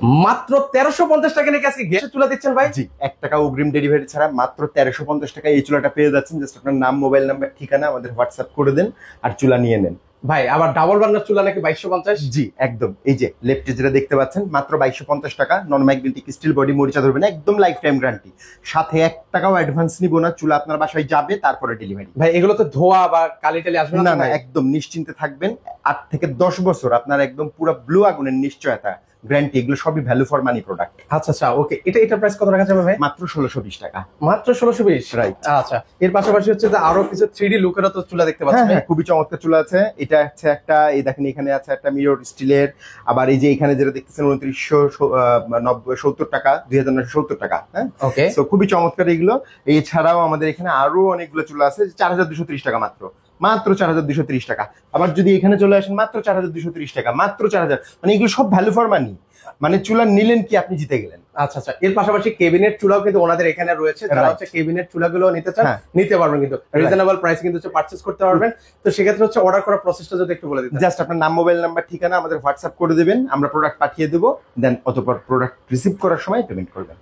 মাত্র 1350 টাকা নাকি আজকে গ্যাসের চুলা দিচ্ছেন ভাই? জি, 1 টাকা অগ্রিম ডেলিভারি ছাড়া মাত্র 1350 টাকা এই চুলাটা পেয়ে যাচ্ছেন। জাস্ট আপনার নাম, মোবাইল নাম্বার, ঠিকানা আমাদের হোয়াটসঅ্যাপ করে দেন আর চুলা নিয়ে নেন। ভাই আবার ডাবল বার্নার চুলা নাকি 2250? জি একদম, এই যে লেফটে যেটা দেখতে পাচ্ছেন মাত্র 2250 টাকা। নন ম্যাগনেটিক স্টিল বডি, মরিচা ধরবে না, একদম লাইফ টাইম গ্যারান্টি। সাথে 1 টাকাও অ্যাডভান্স নিব না, চুলা আপনার বাসায় যাবে তারপরে ডেলিভারি। ভাই এগুলো তো ধোয়া বা কালি টালি আসবে না না না, ভাই? একদম নিশ্চিন্তে থাকবেন। 8 থেকে 10 বছর আপনার একদম পুরো ব্লু আগুনের নিশ্চয়তা, গ্যারান্টি, এগুলো সবই ভ্যালু ফর মানি প্রোডাক্ট। আচ্ছা আচ্ছা, ওকে। এটা প্রাইস কত রাখা যাবে ভাই? মাত্র 1620 টাকা। মাত্র 1620? রাইট। আচ্ছা, এর পাশাপাশি হচ্ছে যে আরো কিছু 3D লুকেরও তো চুলা দেখতে পাচ্ছি। হ্যাঁ, খুবই চমৎকার চুলা আছে। এটা হচ্ছে একটা, এই দেখেন এখানে আছে একটা মিরর স্টিলের। আবার এই যে এখানে যেটা দেখতেছেন 2970 টাকা, 2970 টাকা। হ্যাঁ, ওকে। তো খুবই চমৎকার এগুলো। এছাড়াও আমাদের এখানে আরো অনেকগুলো চুলা আছে, 4230 টাকা মাত্র, মাত্র 4230 টাকা। আবার যদি এখানে চলে আসেন মাত্র 4230 টাকা, মাত্র 4000। মানে এগুলো সব ভ্যালু ফর মানি। মানে চুলা নিলেন কি আপনি জিতে গেলেন। আচ্ছা আচ্ছা, এর পাশাপাশি কেবিনেট চুলাও কিন্তু ওনাদের এখানে রয়েছে। যারা হচ্ছে কেবিনেট চুলাগুলো নিতে চান নিতে পারবেন, কিন্তু রিজনেবল প্রাইস কিন্তু হচ্ছে পারচেজ করতে পারবেন। তো সেক্ষেত্রে হচ্ছে অর্ডার করার প্রসেসটা যদি একটু বলে দিতেন। জাস্ট আপনার নাম, মোবাইল নাম্বার, ঠিকানা আমাদের হোয়াটসঅ্যাপ করে দেবেন, আমরা প্রোডাক্ট পাঠিয়ে দেবো, দেন অতঃপর প্রোডাক্ট রিসিভ করার সময় পেমেন্ট করবেন।